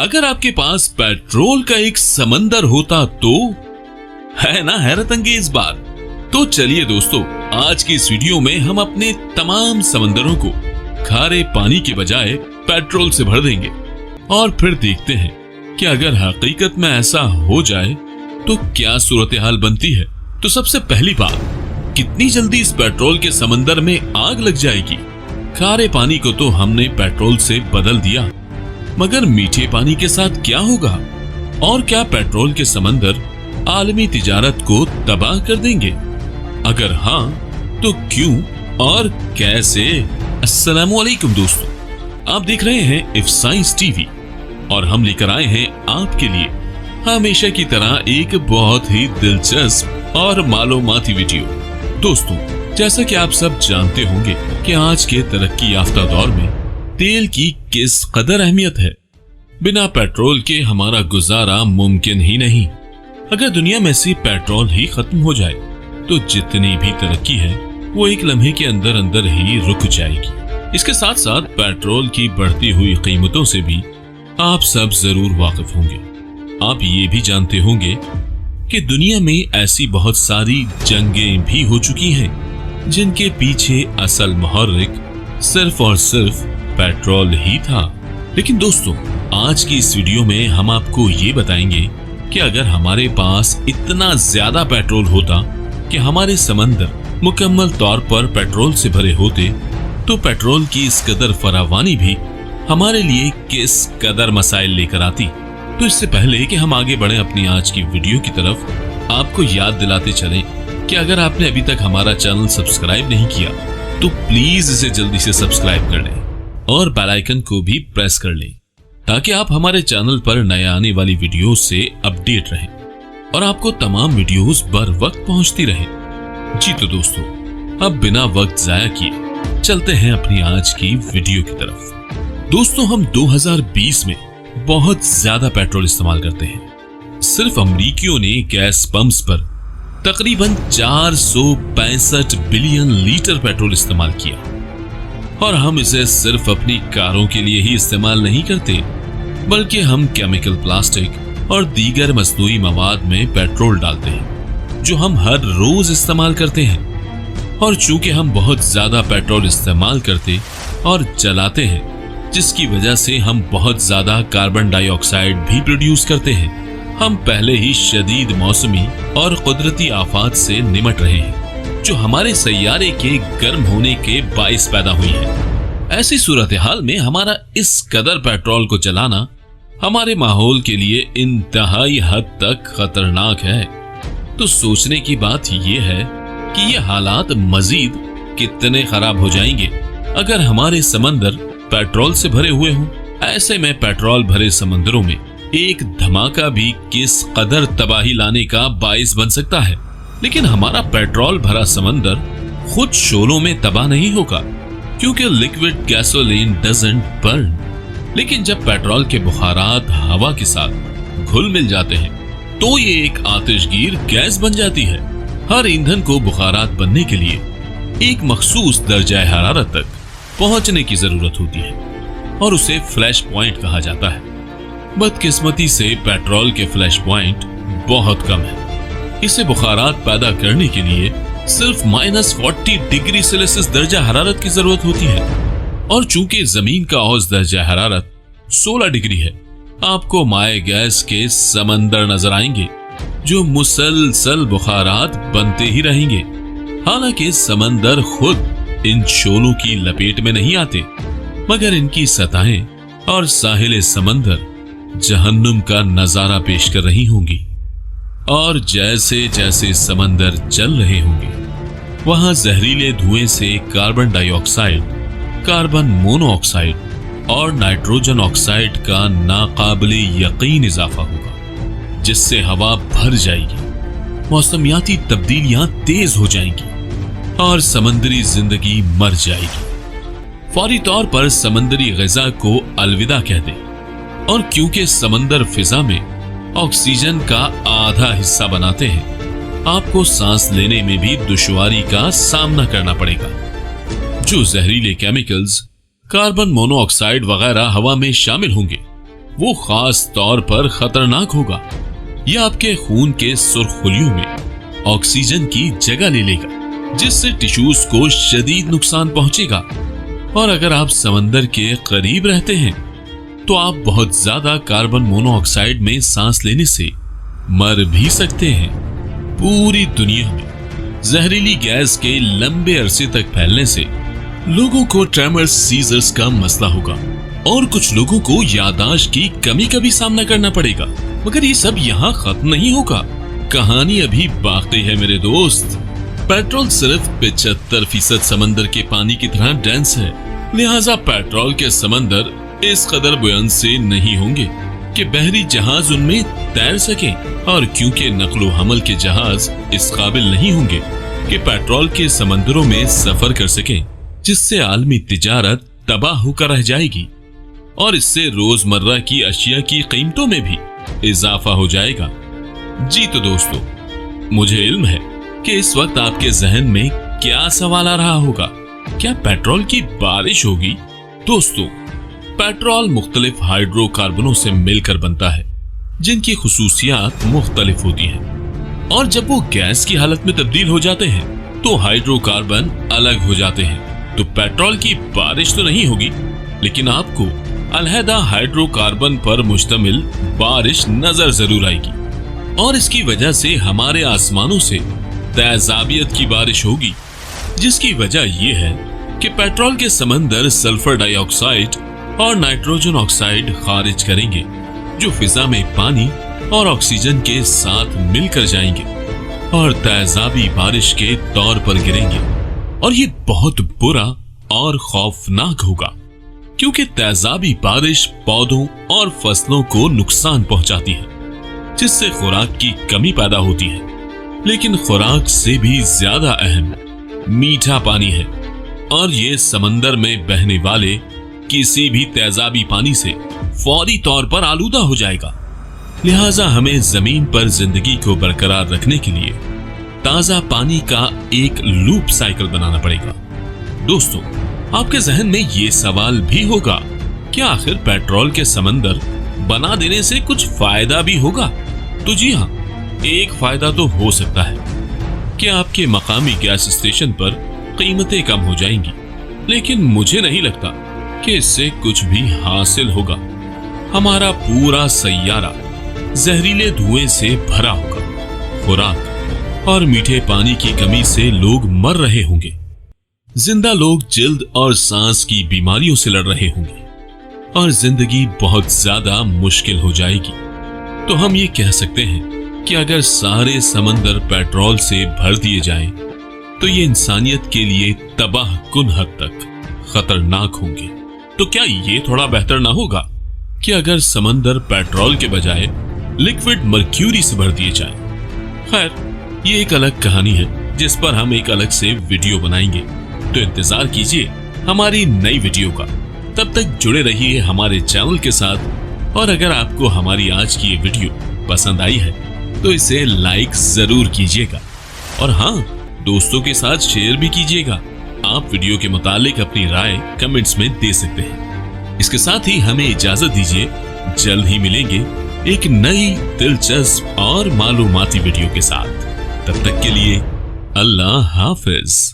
अगर आपके पास पेट्रोल का एक समंदर होता तो, है ना हैरत अंगेज बात। तो चलिए दोस्तों, आज की इस वीडियो में हम अपने तमाम समंदरों को खारे पानी के बजाय पेट्रोल से भर देंगे और फिर देखते हैं कि अगर हकीकत में ऐसा हो जाए तो क्या सूरत हाल बनती है। तो सबसे पहली बात, कितनी जल्दी इस पेट्रोल के समंदर में आग लग जाएगी। खारे पानी को तो हमने पेट्रोल से बदल दिया, मगर मीठे पानी के साथ क्या होगा? और क्या पेट्रोल के समंदर आलमी तिजारत को तबाह कर देंगे? अगर हाँ तो क्यों और कैसे? अस्सलामुअलैकुम दोस्तों, आप देख रहे हैं इफ साइंस टीवी और हम लेकर आए हैं आपके लिए हमेशा की तरह एक बहुत ही दिलचस्प और मालूमाती वीडियो। दोस्तों, जैसा कि आप सब जानते होंगे कि आज के तरक्की याफ्ता दौर में तेल की किस कदर अहमियत है। बिना पेट्रोल के हमारा गुजारा मुमकिन ही नहीं। अगर दुनिया में से पेट्रोल ही खत्म हो जाए तो जितनी भी तरक्की है वो एक लम्हे के अंदर अंदर ही रुक जाएगी। इसके साथ साथ पेट्रोल की बढ़ती हुई कीमतों से भी आप सब जरूर वाकिफ होंगे। आप ये भी जानते होंगे कि दुनिया में ऐसी बहुत सारी जंगें भी हो चुकी हैं जिनके पीछे असल मुहर्रिक सिर्फ और सिर्फ पेट्रोल ही था। लेकिन दोस्तों, आज की इस वीडियो में हम आपको ये बताएंगे कि अगर हमारे पास इतना ज्यादा पेट्रोल होता कि हमारे समंदर मुकम्मल तौर पर पेट्रोल से भरे होते तो पेट्रोल की इस कदर फरावानी भी हमारे लिए किस कदर मसाइल लेकर आती। तो इससे पहले कि हम आगे बढ़े अपनी आज की वीडियो की तरफ, आपको याद दिलाते चलें कि अगर आपने अभी तक हमारा चैनल सब्सक्राइब नहीं किया तो प्लीज इसे जल्दी से सब्सक्राइब कर लें और बेल आइकन को भी प्रेस कर लें ताकि आप हमारे चैनल पर नए आने वाली वीडियो से अपडेट रहें और आपको तमाम वीडियोस बर वक्त पहुंचती रहें। जी तो दोस्तों, अब बिना वक्त जाया किए चलते हैं अपनी आज की वीडियो की तरफ। दोस्तों, हम 2020 में बहुत ज्यादा पेट्रोल इस्तेमाल करते हैं। सिर्फ अमरीकियों ने गैस पंप्स पर तकरीबन 465 बिलियन लीटर पेट्रोल इस्तेमाल किया और हम इसे सिर्फ अपनी कारों के लिए ही इस्तेमाल नहीं करते, बल्कि हम केमिकल, प्लास्टिक और दीगर मसनूई मवाद में पेट्रोल डालते हैं जो हम हर रोज इस्तेमाल करते हैं। और चूंकि हम बहुत ज्यादा पेट्रोल इस्तेमाल करते और जलाते हैं, जिसकी वजह से हम बहुत ज्यादा कार्बन डाइऑक्साइड भी प्रोड्यूस करते हैं, हम पहले ही शदीद मौसमी और कुदरती आफात से निमट रहे हैं जो हमारे सैयारे के गर्म होने के बाइस पैदा हुई है। ऐसी सूरत हाल में हमारा इस कदर पेट्रोल को जलाना हमारे माहौल के लिए इंतहाई हद तक खतरनाक है। तो सोचने की बात यह है कि ये हालात मजीद कितने खराब हो जाएंगे अगर हमारे समंदर पेट्रोल से भरे हुए हों। ऐसे में पेट्रोल भरे समंदरों में एक धमाका भी किस कदर तबाही लाने का बाइस बन सकता है। लेकिन हमारा पेट्रोल भरा समंदर खुद शोलों में तबाह नहीं होगा क्योंकि लिक्विड गैसोलीन डजंट बर्न। लेकिन जब पेट्रोल के बुखारात हवा के साथ घुल मिल जाते हैं तो ये एक आतिशगीर गैस बन जाती है। हर ईंधन को बुखारात बनने के लिए एक मखसूस दर्जा हरारत तक पहुंचने की जरूरत होती है और उसे फ्लैश पॉइंट कहा जाता है। बदकिस्मती से पेट्रोल के फ्लैश पॉइंट बहुत कम है। इसे बुखारात पैदा करने के लिए सिर्फ -40 डिग्री सेल्सियस दर्जा हरारत की जरूरत होती है और चूंकि जमीन का औसत दर्जा हरारत 16 डिग्री है, आपको माए गैस के समंदर नजर आएंगे जो मुसलसल बुखारात बनते ही रहेंगे। हालांकि समंदर खुद इन शोलों की लपेट में नहीं आते, मगर इनकी सतहें और साहिल समंदर जहन्नुम का नजारा पेश कर रही होंगी और जैसे जैसे समंदर चल रहे होंगे वहां जहरीले धुएं से कार्बन डाइऑक्साइड, कार्बन मोनोऑक्साइड और नाइट्रोजन ऑक्साइड का नाकाबिले यकीन इजाफा होगा जिससे हवा भर जाएगी, मौसमियाती तब्दीलियां तेज हो जाएंगी और समंदरी जिंदगी मर जाएगी। फौरी तौर पर समंदरी ग़िज़ा को अलविदा कह दें और क्योंकि समंदर फिजा में ऑक्सीजन का आधा हिस्सा बनाते हैं, आपको सांस लेने में भी दुश्वारी का सामना करना पड़ेगा। जो जहरीले केमिकल्स, कार्बन मोनोऑक्साइड वगैरह हवा में शामिल होंगे वो खास तौर पर खतरनाक होगा। यह आपके खून के सुर्खलियों में ऑक्सीजन की जगह ले लेगा, जिससे टिश्यूज को शदीद नुकसान पहुंचेगा। और अगर आप समंदर के करीब रहते हैं तो आप बहुत ज्यादा कार्बन मोनोऑक्साइड में सांस लेने से मर भी सकते हैं। पूरी दुनिया में जहरीली गैस के लंबे अरसे तक फैलने से लोगों को ट्रेमर्स, सीजर्स का मसला होगा और कुछ लोगों को याददाश्त की कमी का भी सामना करना पड़ेगा। मगर ये सब यहाँ खत्म नहीं होगा, कहानी अभी बाकी है मेरे दोस्त। पेट्रोल सिर्फ 75% समंदर के पानी की तरह डेंस है, लिहाजा पेट्रोल के समंदर इस कदर बुलंद से नहीं होंगे कि बहरी जहाज उनमें तैर सके। और क्योंकि नकलो हमल के जहाज इस काबिल नहीं होंगे कि पेट्रोल के समंदरों में सफर कर सकें, जिससे आलमी तिजारत तबाह होकर रह जाएगी और इससे रोजमर्रा की अशिया की कीमतों में भी इजाफा हो जाएगा। जी तो दोस्तों, मुझे इल्म है कि इस वक्त आपके जहन में क्या सवाल आ रहा होगा, क्या पेट्रोल की बारिश होगी? दोस्तों, पेट्रोल मुख्तलिफ हाइड्रोकार्बनों से मिलकर बनता है, जिनकी खुसूसियात मुख्तलिफ होती हैं। और जब वो गैस की हालत में तब्दील हो जाते हैं तो हाइड्रोकार्बन अलग हो जाते हैं। तो पेट्रोल की बारिश तो नहीं होगी, लेकिन आपको अलहदा हाइड्रोकार्बन पर मुश्तमिल बारिश नजर जरूर आएगी। और इसकी वजह से हमारे आसमानों से तेजाबियत की बारिश होगी, जिसकी वजह यह है कि पेट्रोल के समंदर सल्फर डाइऑक्साइड और नाइट्रोजन ऑक्साइड खारिज करेंगे, जो फिजा में पानी और ऑक्सीजन के साथ मिलकर जाएंगे और तेजाबी बारिश के तौर पर गिरेंगे। और ये बहुत बुरा और खौफनाक होगा, क्योंकि तेजाबी बारिश पौधों और फसलों को नुकसान पहुंचाती है, जिससे खुराक की कमी पैदा होती है। लेकिन खुराक से भी ज्यादा अहम मीठा पानी है, और ये समंदर में बहने वाले किसी भी तेजाबी पानी से फौरी तौर पर आलूदा हो जाएगा। लिहाजा हमें जमीन पर जिंदगी को बरकरार रखने के लिए ताजा पानी का एक लूप साइकिल बनाना पड़ेगा। दोस्तों, आपके जहन में ये सवाल भी होगा कि आखिर पेट्रोल के समंदर बना देने से कुछ फायदा भी होगा? तो जी हाँ, एक फायदा तो हो सकता है कि आपके मकामी गैस स्टेशन पर कीमतें कम हो जाएंगी, लेकिन मुझे नहीं लगता कि इससे कुछ भी हासिल होगा। हमारा पूरा सैयारा जहरीले धुएं से भरा होगा। खुराक और मीठे पानी की कमी से लोग मर रहे होंगे। जिंदा लोग जल्द और सांस की बीमारियों से लड़ रहे होंगे और जिंदगी बहुत ज्यादा मुश्किल हो जाएगी। तो हम ये कह सकते हैं कि अगर सारे समंदर पेट्रोल से भर दिए जाएं, तो ये इंसानियत के लिए तबाह कुन हद तक खतरनाक होंगे। तो क्या ये थोड़ा बेहतर ना होगा कि अगर समंदर पेट्रोल के बजाय लिक्विड मर्क्यूरी से भर दिए जाए? खैर, ये एक अलग कहानी है जिस पर हम एक अलग से वीडियो बनाएंगे, तो इंतजार कीजिए हमारी नई वीडियो का। तब तक जुड़े रहिए हमारे चैनल के साथ, और अगर आपको हमारी आज की ये वीडियो पसंद आई है तो इसे लाइक जरूर कीजिएगा, और हाँ, दोस्तों के साथ शेयर भी कीजिएगा। आप वीडियो के मुतालिक अपनी राय कमेंट्स में दे सकते हैं। इसके साथ ही हमें इजाजत दीजिए, जल्द ही मिलेंगे एक नई दिलचस्प और मालूमाती वीडियो के साथ। तब तक के लिए अल्लाह हाफिज।